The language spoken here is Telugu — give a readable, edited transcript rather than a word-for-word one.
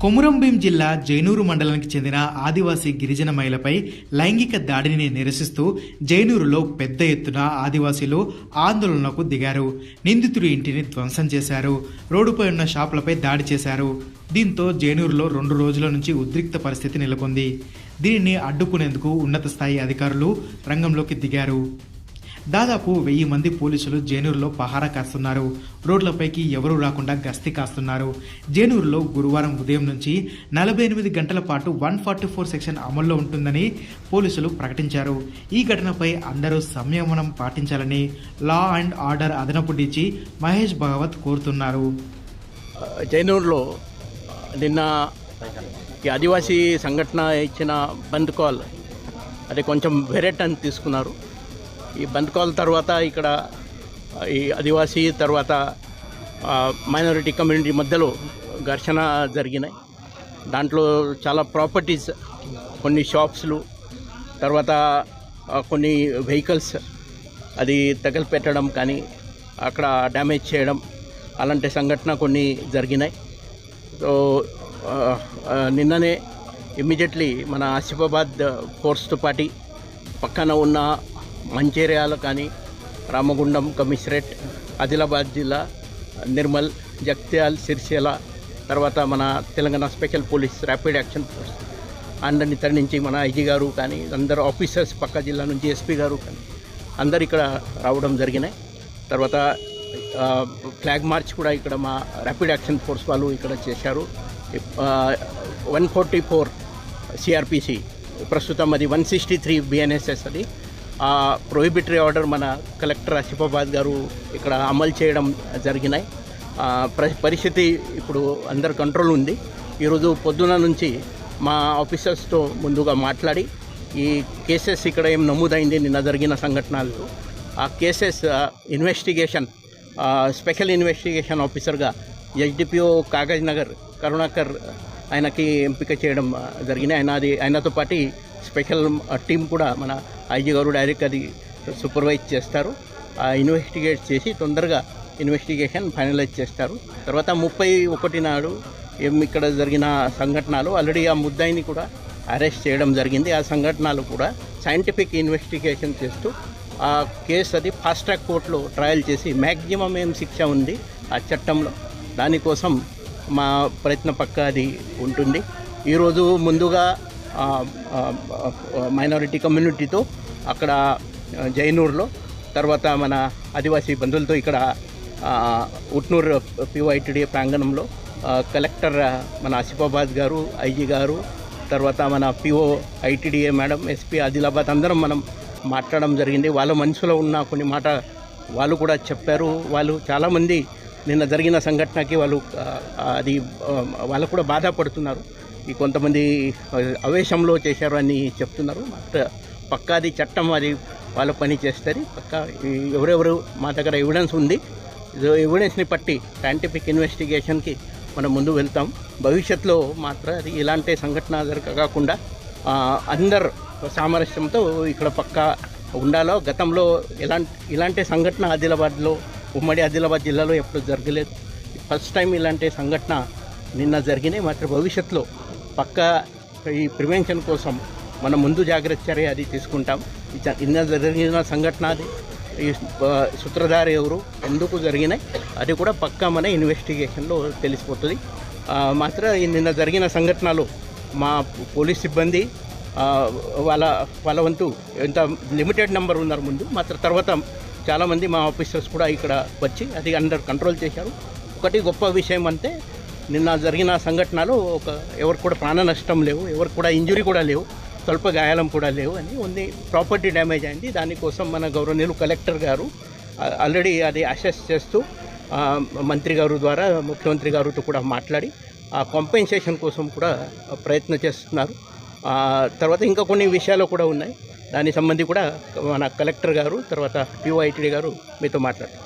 కొమురంభీం జిల్లా జైనూరు మండలానికి చెందిన ఆదివాసీ గిరిజన మహిళపై లైంగిక దాడిని నిరసిస్తూ జైనూరులో పెద్ద ఎత్తున ఆదివాసీలు ఆందోళనకు దిగారు. నిందితుడి ఇంటిని ధ్వంసం చేశారు. రోడ్డుపై ఉన్న షాపులపై దాడి చేశారు. దీంతో జైనూరులో 2 రోజుల నుంచి ఉద్రిక్త పరిస్థితి నెలకొంది. దీనిని అడ్డుకునేందుకు ఉన్నత స్థాయి అధికారులు రంగంలోకి దిగారు. దాదాపు 1000 మంది పోలీసులు జైనూరులో పహారా కాస్తున్నారు. రోడ్లపైకి ఎవరూ రాకుండా గస్తీ కాస్తున్నారు. జైనూరులో గురువారం ఉదయం నుంచి 48 గంటల పాటు 144 సెక్షన్ అమల్లో ఉంటుందని పోలీసులు ప్రకటించారు. ఈ ఘటనపై అందరూ సంయమనం పాటించాలని లా అండ్ ఆర్డర్ అదనపు డీజీ మహేష్ భగవత్ కోరుతున్నారు. జైనూరులో నిన్న ఈ ఆదివాసీ సంఘటన ఇచ్చిన బంద్ కాల్ అది కొంచెం వేరే టర్న్ తీసుకున్నారు. ఈ బంద్ కాల్ తర్వాత ఇక్కడ ఈ ఆదివాసీ తర్వాత మైనారిటీ కమ్యూనిటీ మధ్యలో ఘర్షణ జరిగినాయి. దాంట్లో చాలా ప్రాపర్టీస్, కొన్ని షాప్స్లు, తర్వాత కొన్ని వెహికల్స్ అది తగలపెట్టడం కానీ అక్కడ డ్యామేజ్ చేయడం అలాంటి సంఘటన కొన్ని జరిగినాయి. సో నిన్ననే ఇమ్మీడియట్లీ మన ఆసిఫాబాద్ ఫోర్స్తో పాటు పక్కన ఉన్న మంచిర్యాల కానీ రామగుండం కమిషనరేట్, ఆదిలాబాద్ జిల్లా, నిర్మల్, జగిత్యాల, సిరిసిల్ల, తర్వాత మన Telangana special police rapid action force అందరిని తరలించి మన ఐజీ గారు కానీ అందరు ఆఫీసర్స్ పక్క జిల్లా నుంచి ఎస్పీ గారు కానీ అందరు ఇక్కడ రావడం జరిగినాయి. తర్వాత ఫ్లాగ్ మార్చ్ కూడా ఇక్కడ మా ర్యాపిడ్ యాక్షన్ ఫోర్స్ వాళ్ళు ఇక్కడ చేశారు. 144 సిఆర్పిసి, ప్రస్తుతం అది 163 బిఎన్ఎస్ఎస్ అది ప్రొహిబిటరీ ఆర్డర్ మన కలెక్టర్ ఆసిఫాబాద్ గారు ఇక్కడ అమలు చేయడం జరిగినాయి. పరిస్థితి ఇప్పుడు అందరు కంట్రోల్ ఉంది. ఈరోజు పొద్దున నుంచి మా ఆఫీసర్స్తో ముందుగా మాట్లాడి ఈ కేసెస్ ఇక్కడ ఏం నమోదైంది నిన్న జరిగిన సంఘటనలు, ఆ కేసెస్ ఇన్వెస్టిగేషన్ స్పెషల్ ఇన్వెస్టిగేషన్ ఆఫీసర్గా ఎస్డిపిఓ కాగజ్ నగర్ కరుణాకర్ ఆయనకి ఎంపిక చేయడం జరిగినాయి. ఆయనతో పాటు స్పెషల్ టీం కూడా మన ఐజీ గారు డైరెక్ట్ అది సూపర్వైజ్ చేస్తారు. ఇన్వెస్టిగేట్ చేసి తొందరగా ఇన్వెస్టిగేషన్ ఫైనలైజ్ చేస్తారు. తర్వాత 31 నాడు ఇక్కడ జరిగిన సంఘటనలు ఆల్రెడీ ఆ ముద్దాయిని కూడా అరెస్ట్ చేయడం జరిగింది. ఆ సంఘటనలు కూడా సైంటిఫిక్ ఇన్వెస్టిగేషన్ చేస్తూ ఆ కేసు అది ఫాస్ట్ ట్రాక్ కోర్టులో ట్రయల్ చేసి మ్యాక్సిమం ఏం శిక్ష ఉంది ఆ చట్టంలో దానికోసం మా ప్రయత్న పక్క అది ఉంటుంది. ఈరోజు ముందుగా మైనారిటీ కమ్యూనిటీతో అక్కడ జైనూరులో, తర్వాత మన ఆదివాసీ బంధువులతో ఇక్కడ ఉట్నూరు పిఓఐటిడి ప్రాంగణంలో కలెక్టర్ మన ఆసిఫాబాద్ గారు, ఐజీ గారు, తర్వాత మన PO ITDA madam, SP Adilabad అందరం మనం మాట్లాడడం జరిగింది. వాళ్ళ మనసులో ఉన్న కొన్ని మాట వాళ్ళు కూడా చెప్పారు. వాళ్ళు చాలామంది నిన్న జరిగిన సంఘటనకి వాళ్ళు కూడా బాధపడుతున్నారు. ఈ కొంతమంది అవేశంలో చేశారు అని చెప్తున్నారు. పక్కా అది చట్టం అది వాళ్ళ పని చేస్తుంది. పక్కా ఎవరెవరు మా దగ్గర ఎవిడెన్స్ ఉంది, ఎవిడెన్స్ని బట్టి సైంటిఫిక్ ఇన్వెస్టిగేషన్కి మనం ముందు వెళ్తాం. భవిష్యత్తులో మాత్రం అది ఇలాంటి సంఘటన జరగకుండా అందరు సామరస్యంతో ఇక్కడ పక్కా ఉండాలో. గతంలో ఇలాంటి సంఘటన ఆదిలాబాద్లో, ఉమ్మడి ఆదిలాబాద్ జిల్లాలో ఎప్పుడు జరగలేదు. ఫస్ట్ టైం ఇలాంటి సంఘటన నిన్న జరిగినాయి. మాత్రం భవిష్యత్తులో పక్కా ఈ ప్రివెన్షన్ కోసం మనం ముందు జాగ్రత్త చర్య అది తీసుకుంటాం. నిన్న జరిగిన సంఘటన అది ఈ సూత్రధారి ఎవరు, ఎందుకు జరిగినాయి అది కూడా పక్కా మన ఇన్వెస్టిగేషన్లో తెలిసిపోతుంది. మాత్రం నిన్న జరిగిన సంఘటనలో మా పోలీస్ సిబ్బంది వాళ్ళ వంతు ఎంత లిమిటెడ్ నెంబర్ ఉన్నారు ముందు, మాత్రం తర్వాత చాలామంది మా ఆఫీసర్స్ కూడా ఇక్కడ వచ్చి అది అండర్ కంట్రోల్ చేశారు. ఒకటి గొప్ప విషయం అంటే నిన్న జరిగిన సంఘటనలో ఎవరు కూడా ప్రాణ నష్టం లేవు, ఎవరు కూడా ఇంజురీ కూడా లేవు, స్వల్ప గాయాలం కూడా లేవు అని ఉంది. ప్రాపర్టీ డ్యామేజ్ అయింది. దానికోసం మన గౌరవనీయులు కలెక్టర్ గారు ఆల్రెడీ అది అసెస్ చేస్తూ మంత్రి గారు ద్వారా ముఖ్యమంత్రి గారితో కూడా మాట్లాడి ఆ కాంపెన్సేషన్ కోసం కూడా ప్రయత్నం చేస్తున్నారు. తర్వాత ఇంకా కొన్ని విషయాలు కూడా ఉన్నాయి. దానికి సంబంధించి కూడా మన కలెక్టర్ గారు తర్వాత పిఓఐటిడి గారు మీతో మాట్లాడారు.